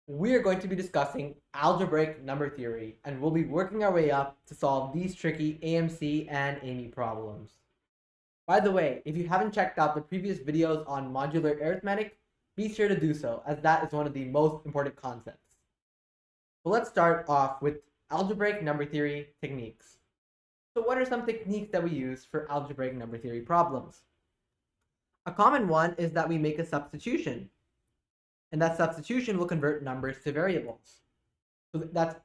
we're going to be discussing algebraic number theory, and we'll be working our way up to solve these tricky AMC and AIME problems. By the way, if you haven't checked out the previous videos on modular arithmetic, be sure to do so, as that is one of the most important concepts. So let's start off with algebraic number theory techniques. So what are some techniques that we use for algebraic number theory problems? A common one is that we make a substitution, and that substitution will convert numbers to variables. So that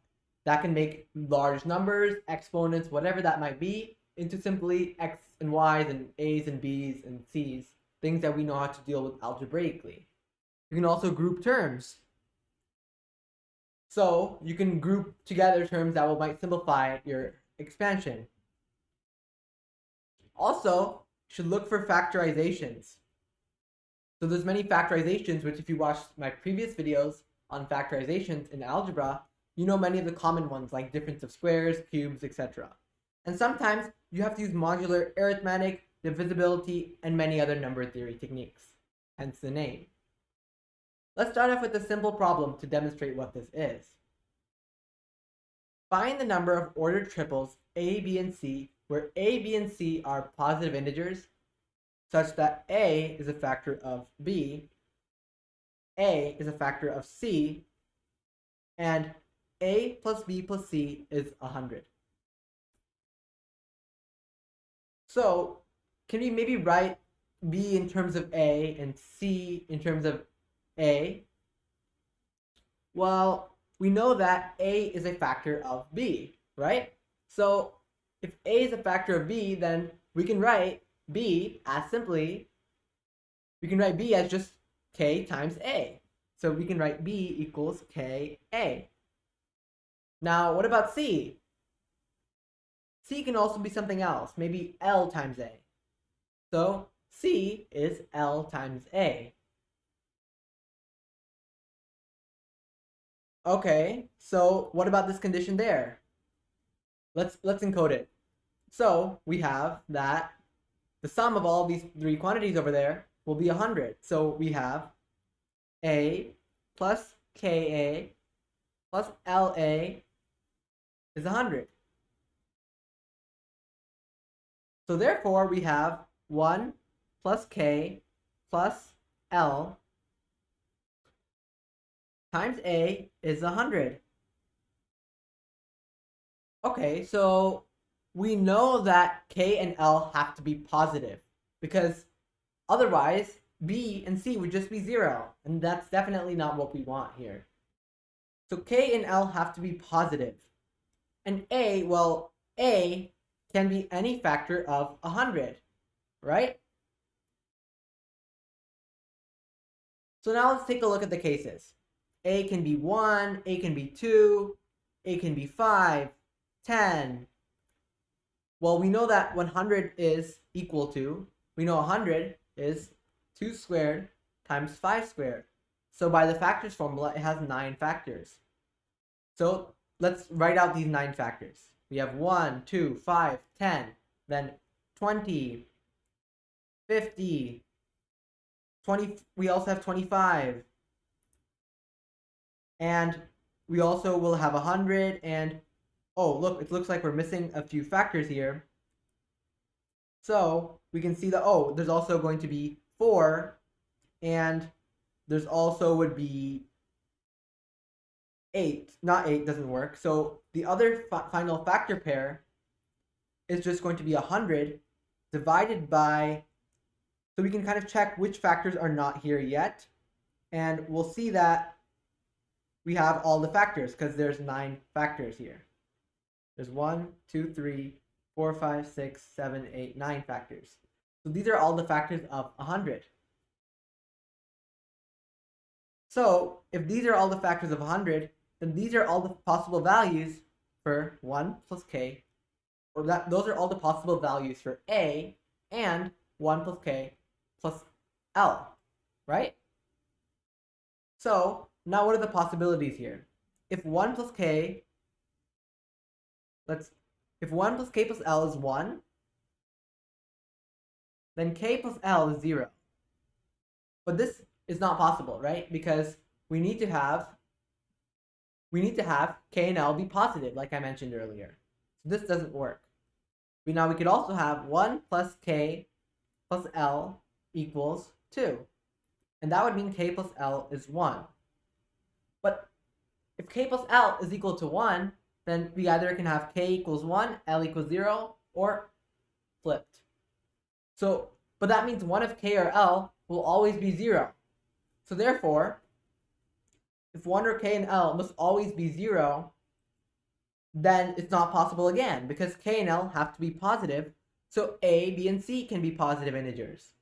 can make large numbers, exponents, whatever that might be, into simply x and y's and a's and b's and c's, things that we know how to deal with algebraically. You can also group terms. So you can group together terms that might simplify your expansion. Also, you should look for factorizations. So there's many factorizations, which if you watch my previous videos on factorizations in algebra, you know many of the common ones like difference of squares, cubes, etc. And sometimes you have to use modular arithmetic, divisibility, and many other number theory techniques, hence the name. Let's start off with a simple problem to demonstrate what this is. Find the number of ordered triples a, b, and c, where a, b, and c are positive integers, such that a is a factor of b, a is a factor of c, and a plus b plus c is 100. So can we maybe write b in terms of a and c in terms of a? Well, we know that a is a factor of b, right? So if a is a factor of b, then we can write b as just k times a. So we can write b equals ka. Now, what about c? C can also be something else, maybe L times A. So C is L times A. Okay, so what about this condition there? Let's encode it. So we have that the sum of all these three quantities over there will be 100. So we have A plus Ka plus La is 100. So therefore, we have 1 plus k plus L times A is 100. Okay, so we know that k and L have to be positive, because otherwise B and C would just be 0, and that's definitely not what we want here. So k and L have to be positive. And A, well, A can be any factor of 100, right? So now let's take a look at the cases. A can be 1, A can be 2, A can be 5, 10. Well, we know that 100 is equal to, we know 100 is 2 squared times 5 squared. So by the factors formula, it has 9 factors. So let's write out these 9 factors. We have 1, 2, 5, 10, then 20, 50, 20, we also have 25, and we also will have 100, and oh, look, it looks like we're missing a few factors here. So we can see that, oh, there's also going to be 4, and there's also would be 8, not 8 doesn't work. So the other final factor pair is just going to be 100 divided by, so we can kind of check which factors are not here yet. And we'll see that we have all the factors because there's 9 factors here. There's 1, 2, 3, 4, 5, 6, 7, 8, 9 factors. So these are all the factors of 100. So if these are all the factors of 100, then these are all the possible values for 1 plus k, or that those are all the possible values for A and 1 plus k plus L, right? So now what are the possibilities here? If 1 plus k, if 1 plus k plus L is 1, then k plus L is 0. But this is not possible, right? Because we need to have we need to have k and l be positive, like I mentioned earlier. So this doesn't work. Now we could also have 1 plus k plus l equals 2. And that would mean k plus l is 1. But if k plus l is equal to 1, then we either can have k equals 1, l equals 0, or flipped. So, but that means one of k or l will always be 0. So therefore, if 1 or k and l must always be 0, then it's not possible again, because k and l have to be positive, so a, b, and c can be positive integers.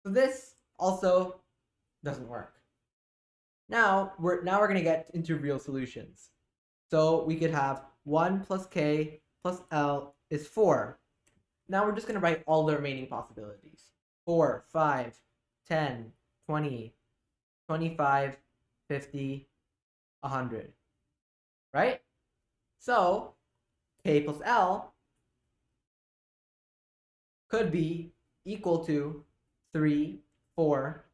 So this also doesn't work. Now we're going to get into real solutions. So we could have 1 plus k plus l is 4. Now we're just going to write all the remaining possibilities. 4, 5, 10, 20, 25, 50, 100. Right? So k plus l could be equal to 3, 4,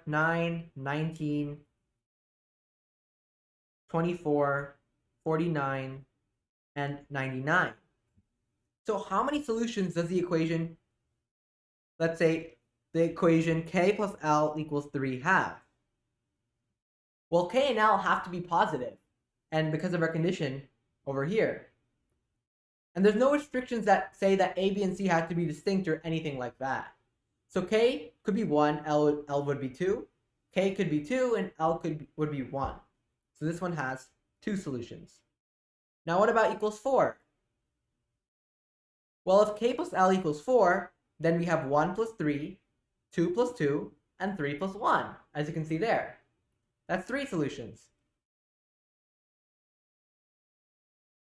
9, 19, 24, 49, and 99. So how many solutions does the equation, let's say the equation k plus l equals 3 have? Well, k and l have to be positive, and because of our condition over here. And there's no restrictions that say that a, b, and c have to be distinct or anything like that. So k could be 1, l would be 2, k could be 2, and l would be 1. So this one has 2 solutions. Now what about equals 4? Well, if k plus l equals 4, then we have 1 plus 3, 2 plus 2, and 3 plus 1, as you can see there. That's 3 solutions.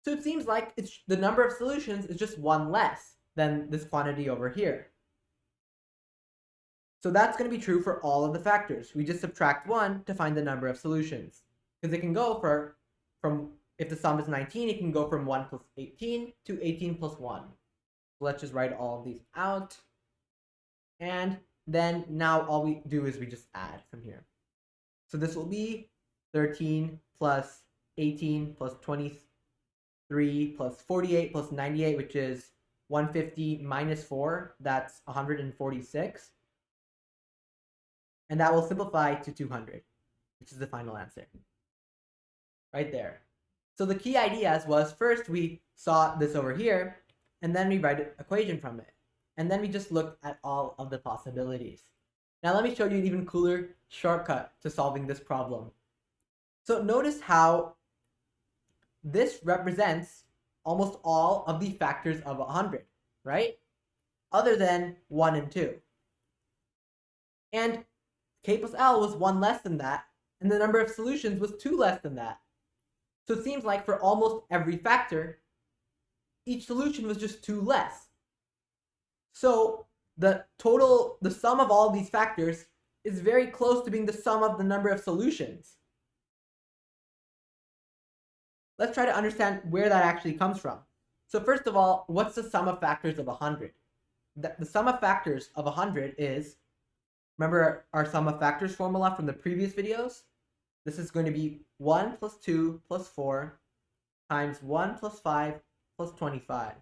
So it seems like the number of solutions is just 1 less than this quantity over here. So that's going to be true for all of the factors. We just subtract 1 to find the number of solutions. Because it can go from, if the sum is 19, it can go from 1 plus 18 to 18 plus 1. So let's just write all of these out. And then now all we do is we just add from here. So this will be 13 plus 18 plus 23 plus 48 plus 98, which is 150 minus 4. That's 146. And that will simplify to 200, which is the final answer. Right there. So the key ideas was, first we saw this over here, and then we write an equation from it. And then we just looked at all of the possibilities. Now let me show you an even cooler shortcut to solving this problem. So notice how this represents almost all of the factors of 100, right? Other than 1 and 2. And k plus l was 1 less than that, and the number of solutions was 2 less than that. So it seems like for almost every factor, each solution was just 2 less. So the sum of all these factors is very close to being the sum of the number of solutions. Let's try to understand where that actually comes from. So first of all, what's the sum of factors of 100? The sum of factors of 100 is, remember our sum of factors formula from the previous videos? This is going to be 1 plus 2 plus 4 times 1 plus 5 plus 25.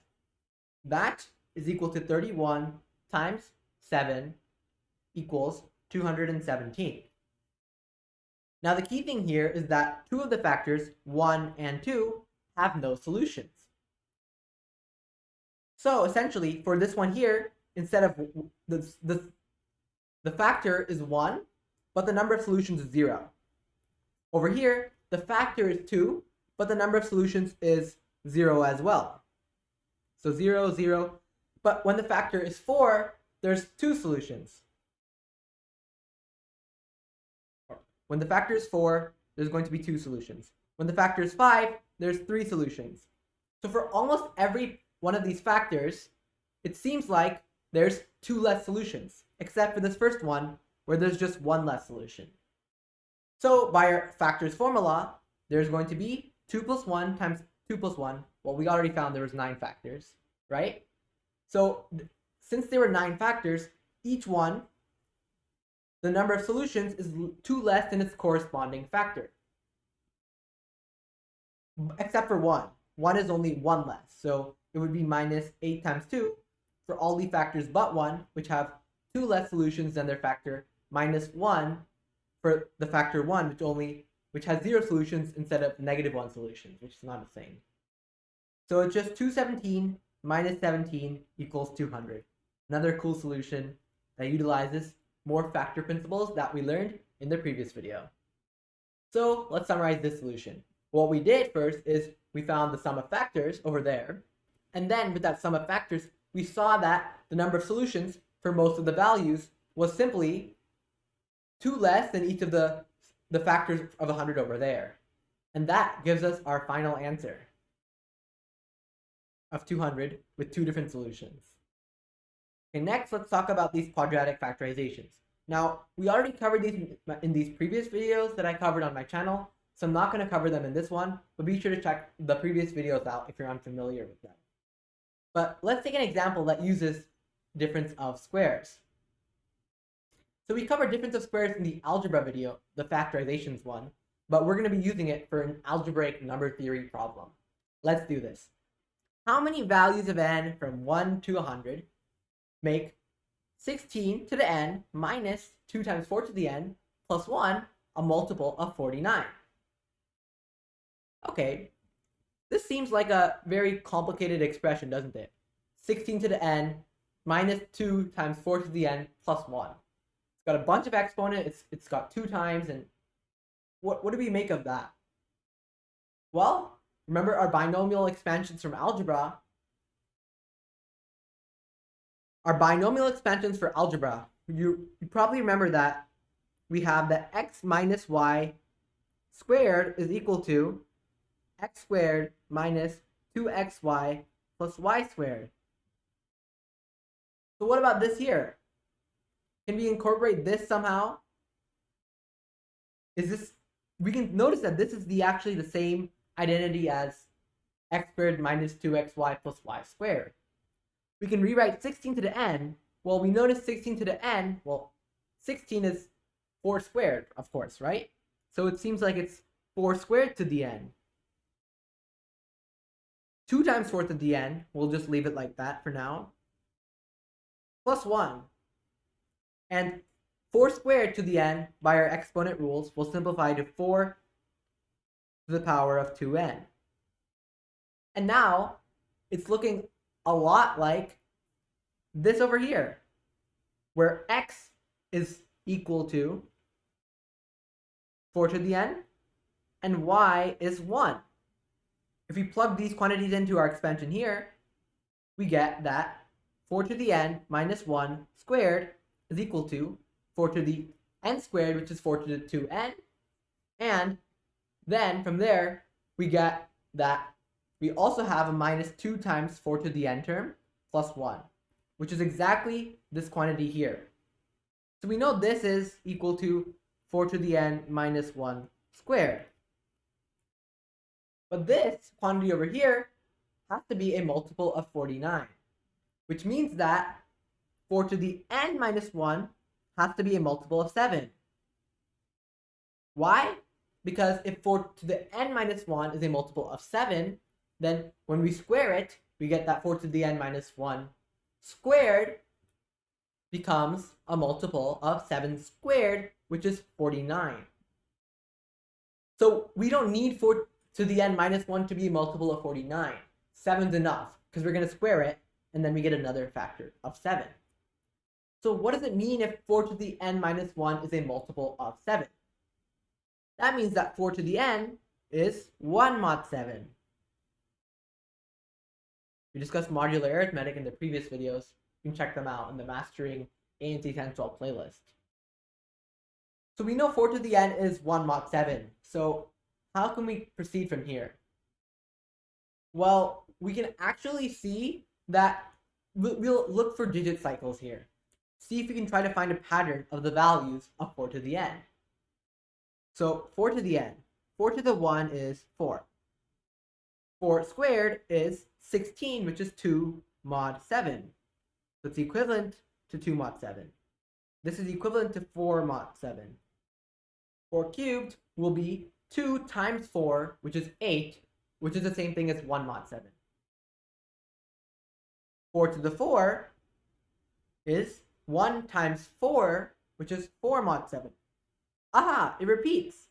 That is equal to 31 times 7 equals 217. Now the key thing here is that 2 of the factors, 1 and 2, have no solutions. So essentially, for this one here, instead of the factor is 1, but the number of solutions is 0. Over here, the factor is 2, but the number of solutions is 0 as well. So 0, 0. But when the factor is 4, there's 2 solutions. When the factor is 4, there's going to be 2 solutions. When the factor is 5, there's 3 solutions. So for almost every one of these factors, it seems like there's 2 less solutions, except for this first one, where there's just 1 less solution. So by our factors formula, there's going to be 2 plus 1 times 2 plus 1. Well, we already found there was 9 factors, right? So since there were 9 factors, each one the number of solutions is 2 less than its corresponding factor. Except for 1. 1 is only 1 less, so it would be minus 8 times 2 for all the factors but 1, which have 2 less solutions than their factor, minus 1 for the factor 1, which has 0 solutions instead of negative 1 solutions, which is not the same. So it's just 217 minus 17 equals 200. Another cool solution that utilizes more factor principles that we learned in the previous video. So let's summarize this solution. What we did first is we found the sum of factors over there, and then with that sum of factors, we saw that the number of solutions for most of the values was simply 2 less than each of the factors of 100 over there. And that gives us our final answer of 200 with 2 different solutions. Okay, next let's talk about these quadratic factorizations. Now, we already covered these in these previous videos that I covered on my channel, so I'm not going to cover them in this one, but be sure to check the previous videos out if you're unfamiliar with them. But let's take an example that uses difference of squares. So we covered difference of squares in the algebra video, the factorizations one, but we're going to be using it for an algebraic number theory problem. Let's do this. How many values of n from 1 to 100 make 16 to the n minus 2 times 4 to the n plus 1 a multiple of 49? Okay, this seems like a very complicated expression, doesn't it? 16 to the n minus 2 times 4 to the n plus 1. It's got a bunch of exponents, it's got 2 times, and what do we make of that? Well, remember our binomial expansions from algebra? Our binomial expansions for algebra, you probably remember that we have that x minus y squared is equal to x squared minus 2xy plus y squared. So what about this here? Can we incorporate this somehow? We can notice that this is actually the same identity as x squared minus 2xy plus y squared. We can rewrite 16 to the n. Well, we notice 16 to the n, well, 16 is 4 squared, of course, right? So it seems like it's 4 squared to the n. 2 times 4 to the n, we'll just leave it like that for now, plus 1. And 4 squared to the n by our exponent rules will simplify to 4 to the power of 2n. And now it's looking a lot like this over here, where x is equal to 4 to the n and y is 1. If we plug these quantities into our expansion here, we get that 4 to the n minus 1 squared is equal to 4 to the n squared, which is 4 to the 2n. And then from there, we get that we also have a minus 2 times 4 to the n term plus 1, which is exactly this quantity here. So we know this is equal to 4 to the n minus 1 squared. But this quantity over here has to be a multiple of 49, which means that 4 to the n minus 1 has to be a multiple of 7. Why? Because if 4 to the n minus 1 is a multiple of 7, then when we square it, we get that 4 to the n minus 1 squared becomes a multiple of 7 squared, which is 49. So we don't need 4 to the n minus 1 to be a multiple of 49. 7's enough, because we're going to square it, and then we get another factor of 7. So what does it mean if 4 to the n minus 1 is a multiple of 7? That means that 4 to the n is 1 mod 7. We discussed modular arithmetic in the previous videos. You can check them out in the Mastering AMC 1012 playlist. So we know 4 to the n is 1 mod 7. So how can we proceed from here? Well, we can actually see that we'll look for digit cycles here. See if we can try to find a pattern of the values of 4 to the n. So 4 to the n. 4 to the 1 is 4. 4 squared is 16, which is 2 mod 7. So it's equivalent to 2 mod 7. This is equivalent to 4 mod 7. 4 cubed will be 2 times 4, which is 8, which is the same thing as 1 mod 7. 4 to the 4 is 1 times 4, which is 4 mod 7. Aha, it repeats.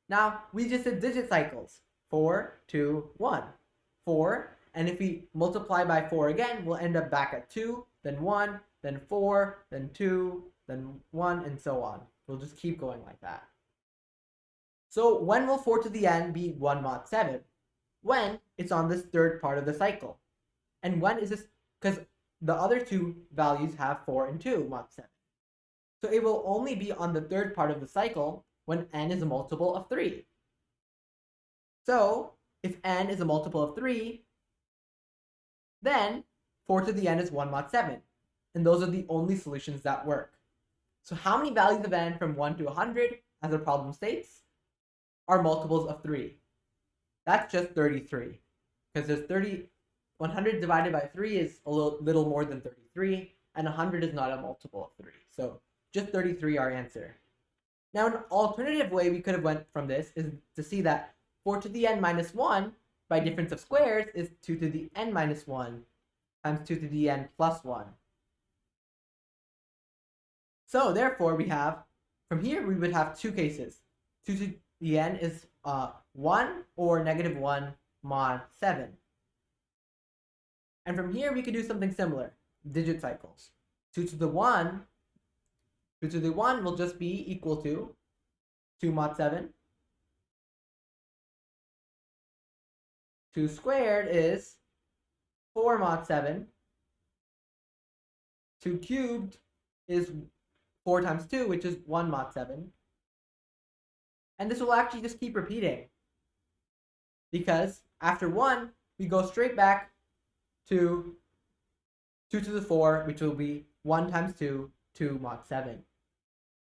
Now, we just did digit cycles. 4, 2, 1. 4, and if we multiply by 4 again, we'll end up back at 2, then 1, then 4, then 2, then 1, and so on. We'll just keep going like that. So when will 4 to the n be 1 mod 7? When it's on this third part of the cycle. And when is this? Because the other two values have 4 and 2 mod 7. So it will only be on the third part of the cycle when n is a multiple of 3. So if n is a multiple of 3, then 4 to the n is 1 mod 7. And those are the only solutions that work. So how many values of n from 1 to 100, as the problem states, are multiples of 3? That's just 33. Because there's 100 divided by 3 is a little more than 33, and 100 is not a multiple of 3. So just 33 our answer. Now an alternative way we could have went from this is to see that 4 to the n minus 1 by difference of squares is 2 to the n minus 1 times 2 to the n plus 1. So therefore we have, from here we would have two cases. 2 to the n is 1 or negative 1 mod 7. And from here we could do something similar, digit cycles. 2 to the 1 will just be equal to 2 mod 7. 2 squared is 4 mod 7. 2 cubed is 4 times 2, which is 1 mod 7. And this will actually just keep repeating. Because after 1, we go straight back to 2 to the 4, which will be 1 times 2, 2 mod 7.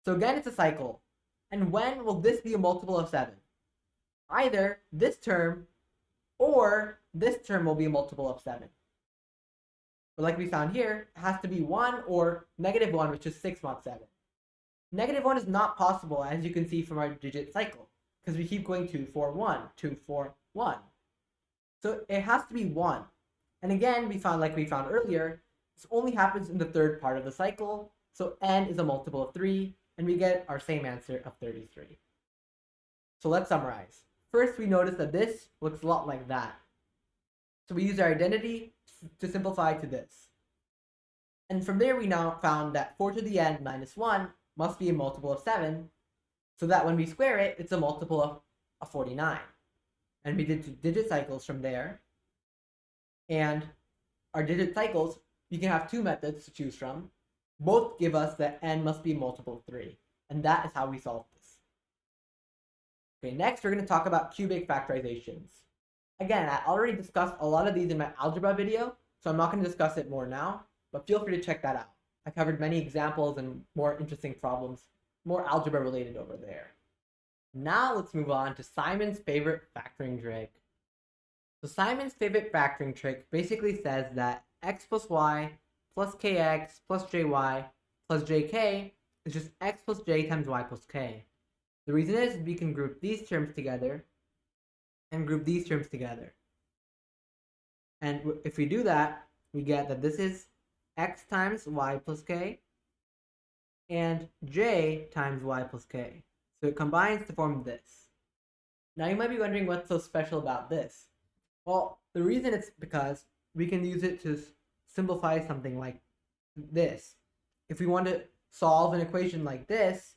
So again, it's a cycle. And when will this be a multiple of 7? Either this term or this term will be a multiple of 7. But like we found here, it has to be 1 or negative 1, which is 6 mod 7. Negative 1 is not possible, as you can see from our digit cycle, because we keep going 2, 4, 1, 2, 4, 1. So it has to be 1. And again, we found, like we found earlier, this only happens in the third part of the cycle, so n is a multiple of 3, and we get our same answer of 33. So let's summarize. First, we notice that this looks a lot like that. So we use our identity to simplify to this. And from there, we now found that 4 to the n minus 1 must be a multiple of 7, so that when we square it, it's a multiple of 49. And we did digit cycles from there. And our digit cycles, you can have two methods to choose from. Both give us that n must be a multiple of 3. And that is how we solve this. Okay, next we're going to talk about cubic factorizations. Again, I already discussed a lot of these in my algebra video, so I'm not going to discuss it more now, but feel free to check that out. I covered many examples and more interesting problems, more algebra related over there. Now let's move on to Simon's favorite factoring trick. So Simon's favorite factoring trick basically says that x plus y plus kx plus jy plus jk is just x plus j times y plus k. The reason is we can group these terms together and group these terms together. And if we do that, we get that this is x times y plus k and j times y plus k. So it combines to form this. Now you might be wondering what's so special about this. Well, the reason it's because we can use it to simplify something like this. If we want to solve an equation like this,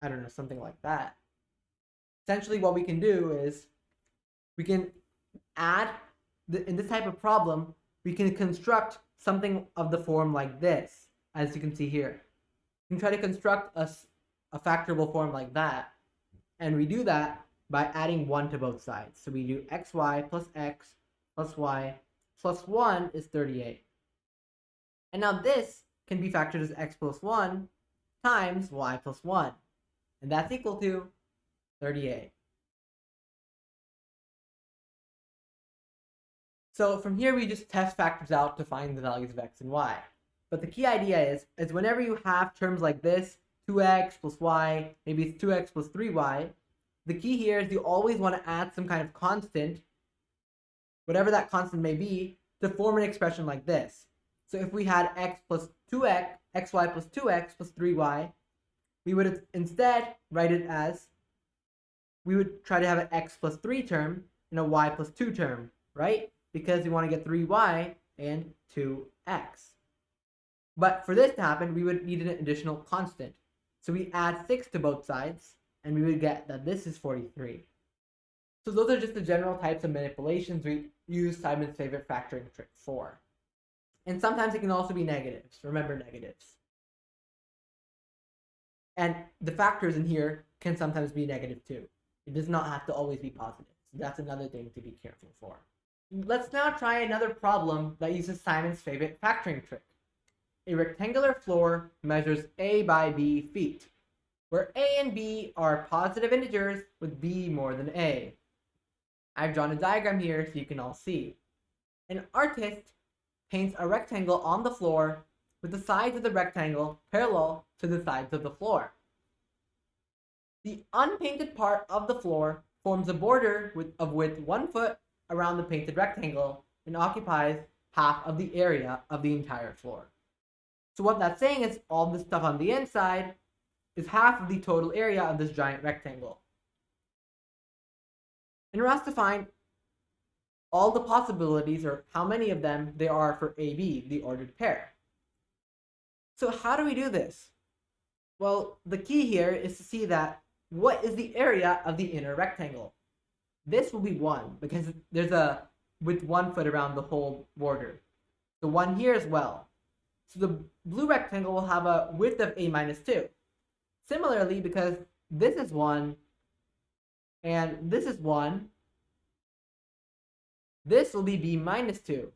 I don't know, something like that. Essentially what we can do is we can add, in this type of problem, we can construct something of the form like this, as you can see here. We can try to construct a factorable form like that, and we do that by adding 1 to both sides. So we do xy plus x plus y plus 1 is 38. And now this can be factored as x plus 1 times y plus 1. And that's equal to 38. So from here we just test factors out to find the values of x and y. But the key idea is whenever you have terms like this, 2x plus y, maybe it's 2x plus 3y, the key here is you always want to add some kind of constant, whatever that constant may be, to form an expression like this. So if we had x plus 2x, xy plus 2x plus 3y, we would instead write it as, we would try to have an x plus 3 term and a y plus 2 term, right? Because we want to get 3y and 2x. But for this to happen, we would need an additional constant. So we add 6 to both sides, and we would get that this is 43. So those are just the general types of manipulations we use Simon's favorite factoring trick for. And sometimes it can also be negatives. Remember negatives. And the factors in here can sometimes be negative too. It does not have to always be positive. So that's another thing to be careful for. Let's now try another problem that uses Simon's favorite factoring trick. A rectangular floor measures a by b feet, where a and b are positive integers with b more than a. I've drawn a diagram here so you can all see. An artist paints a rectangle on the floor with the sides of the rectangle parallel to the sides of the floor. The unpainted part of the floor forms a border of width 1 foot around the painted rectangle and occupies half of the area of the entire floor. So what that's saying is all this stuff on the inside is half of the total area of this giant rectangle. And we're asked to find all the possibilities, or how many of them there are for AB, the ordered pair. So how do we do this? Well, the key here is to see that what is the area of the inner rectangle? This will be 1 because there's a width 1 foot around the whole border. So 1 here as well. So the blue rectangle will have a width of a minus 2. Similarly, because this is 1 and this is 1, this will be b minus 2.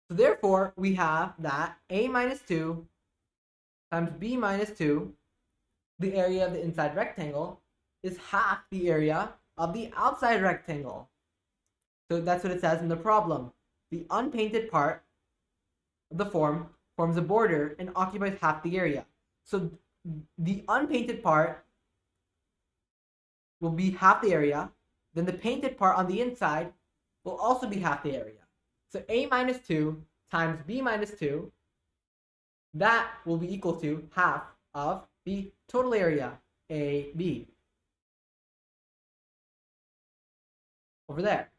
So therefore, we have that a minus 2 times b minus 2, the area of the inside rectangle, is half the area of the outside rectangle. So that's what it says in the problem. The unpainted part of the forms a border and occupies half the area. So the unpainted part will be half the area. Then the painted part on the inside will also be half the area. So a minus 2 times b minus 2, that will be equal to half of the total area, AB. Over there.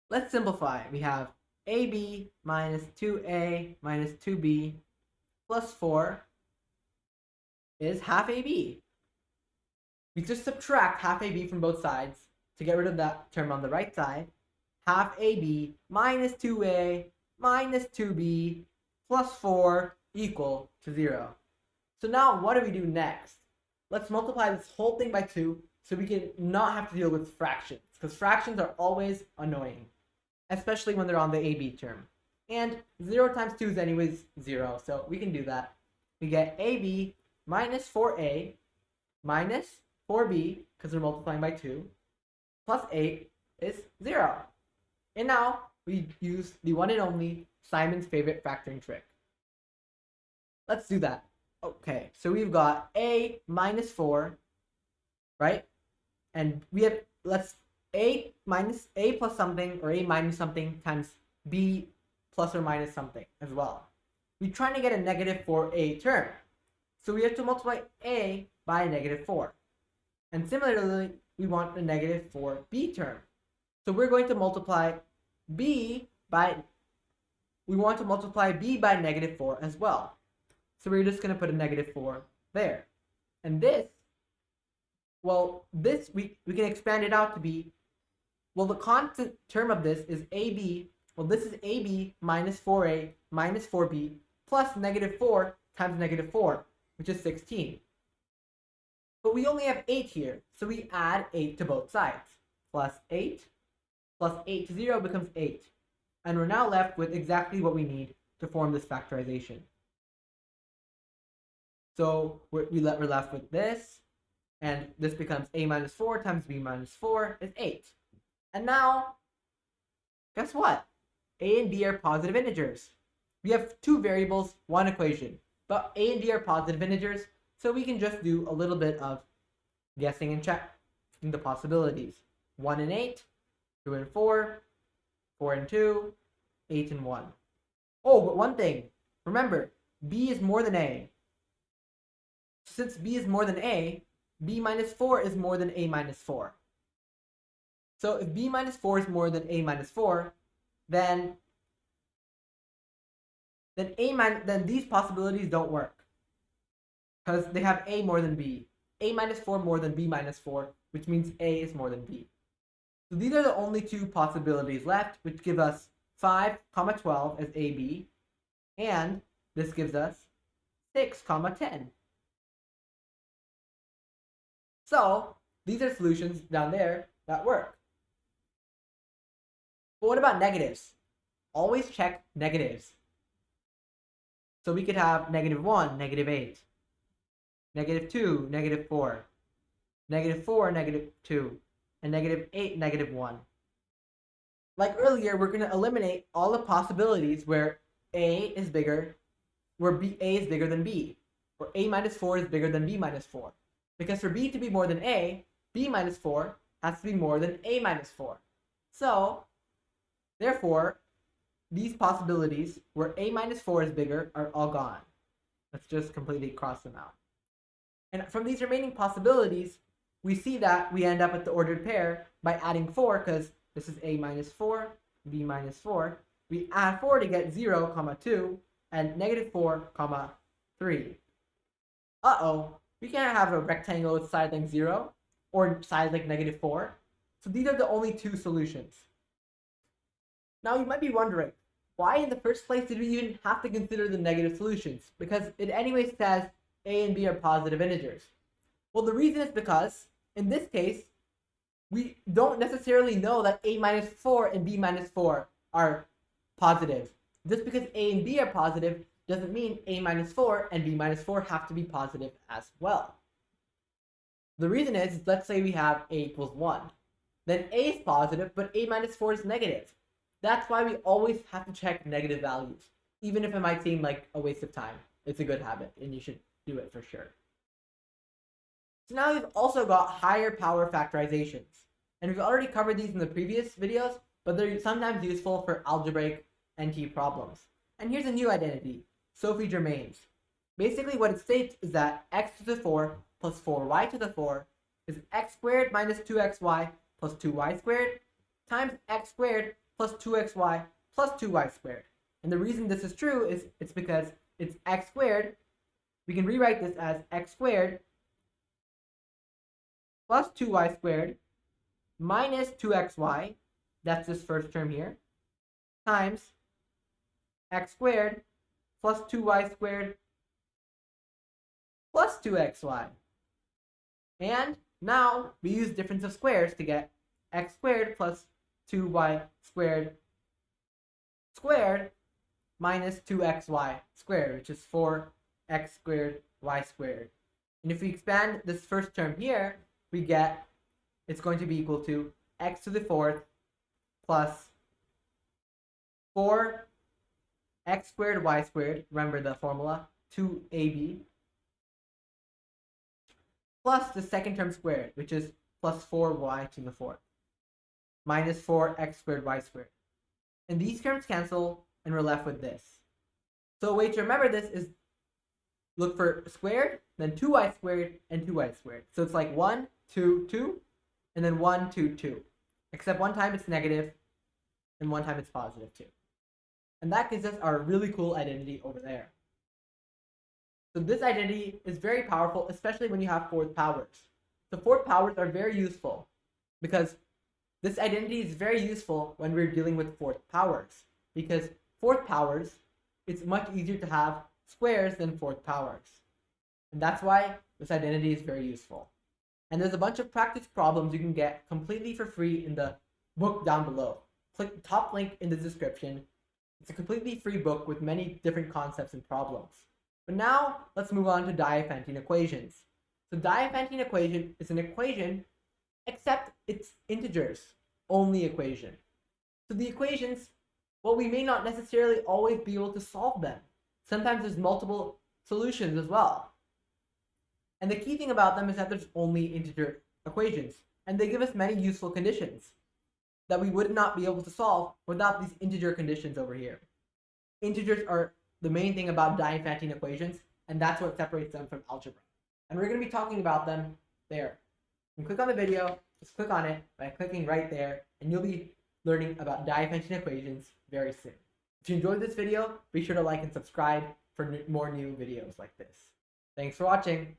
Let's simplify. We have AB minus 2a minus 2b plus 4 is half AB. We just subtract half AB from both sides to get rid of that term on the right side. Half AB minus 2a minus 2b plus 4 equal to 0. So now what do we do next? Let's multiply this whole thing by 2 so we can not have to deal with fractions, because fractions are always annoying, especially when they're on the AB term. And 0 times 2 is anyways 0, so we can do that. We get AB minus 4a minus 4b, because we're multiplying by 2, plus 8 is 0. And now we use the one and only Simon's favorite factoring trick. Let's do that. Okay, so we've got a minus 4, right? And we have, let's a minus a plus something, or a minus something times b plus or minus something as well. We're trying to get a negative 4a term. So we have to multiply a by negative 4. And similarly, we want a negative 4b term. So we're going to multiply b by negative 4 as well. So we're just going to put a negative 4 there. And this, well, this we can expand it out to be, well, the constant term of this is ab. Well, this is ab minus 4a minus 4b plus negative 4 times negative 4, which is 16. But we only have 8 here, so we add 8 to both sides. Plus 8 to 0 becomes 8. And we're now left with exactly what we need to form this factorization. So we're left with this, and this becomes a minus 4 times b minus 4 is 8. And now, guess what? A and b are positive integers. We have two variables, one equation, but a and b are positive integers, so we can just do a little bit of guessing and checking the possibilities. 1 and 8, 2 and 4, 4 and 2, 8 and 1. Oh, but one thing, remember, b is more than a. Since b is more than a, b minus 4 is more than a minus 4. So if b minus 4 is more than a minus 4, then these possibilities don't work, because they have a more than b. A minus 4 more than b minus 4, which means a is more than b. So these are the only two possibilities left, which give us 5, 12 as AB, and this gives us 6, 10. So these are solutions down there that work. But what about negatives? Always check negatives. So we could have -1, -8, -2, -4, -4, -2, and -8, -1. Like earlier, we're going to eliminate all the possibilities where a is bigger, where a is bigger than b, where a minus 4 is bigger than b minus 4. Because for b to be more than a, b minus 4 has to be more than a minus 4. So, therefore, these possibilities where a minus 4 is bigger are all gone. Let's just completely cross them out. And from these remaining possibilities, we see that we end up with the ordered pair by adding 4, because this is a minus 4, b minus 4. We add 4 to get 0, 2, and -4, 3. Uh-oh, we can't have a rectangle with side length 0 or side length -4. So these are the only two solutions. Now you might be wondering, why in the first place did we even have to consider the negative solutions? Because it anyway says a and b are positive integers. Well, the reason is because, in this case, we don't necessarily know that a minus 4 and b minus 4 are positive. Just because a and b are positive doesn't mean a minus 4 and b minus 4 have to be positive as well. The reason is, let's say we have a equals 1. Then a is positive, but a minus 4 is negative. That's why we always have to check negative values. Even if it might seem like a waste of time, it's a good habit, and you should do it for sure. So now we've also got higher power factorizations. And we've already covered these in the previous videos, but they're sometimes useful for algebraic NT problems. And here's a new identity, Sophie-Germain's. Basically what it states is that x to the 4 plus 4y to the 4 is x squared minus 2xy plus 2y squared times x squared plus 2xy plus 2y squared. And the reason this is true is it's because it's x squared. We can rewrite this as x squared plus 2y squared minus 2xy, that's this first term here, times x squared plus 2y squared plus 2xy. And now we use difference of squares to get x squared plus 2y squared squared minus 2xy squared, which is 4x squared y squared. And if we expand this first term here, we get it's going to be equal to x to the 4th plus 4x squared y squared, remember the formula, 2ab, plus the second term squared, which is plus 4y to the 4th, minus 4x squared y squared. And these terms cancel, and we're left with this. So a way to remember this is look for squared, then 2y squared, and 2y squared. So it's like 1, 2, 2, and then 1, 2, 2. Except one time it's negative, and one time it's positive 2. And that gives us our really cool identity over there. So this identity is very powerful, especially when you have fourth powers. The fourth powers are very useful because this identity is very useful when we're dealing with fourth powers. Because fourth powers, it's much easier to have squares than fourth powers. And that's why this identity is very useful. And there's a bunch of practice problems you can get completely for free in the book down below. Click the top link in the description. It's a completely free book with many different concepts and problems. But now, let's move on to diophantine equations. So diophantine equation is an equation, except it's integers only equation. So the equations well, we may not necessarily always be able to solve them. Sometimes there's multiple solutions as well. And the key thing about them is that there's only integer equations, and they give us many useful conditions that we would not be able to solve without these integer conditions over here. Integers are the main thing about diophantine equations, and that's what separates them from algebra. And we're going to be talking about them there. You can click on the video, just click on it by clicking right there, and you'll be learning about diophantine equations very soon. If you enjoyed this video, be sure to like and subscribe for more new videos like this. Thanks for watching.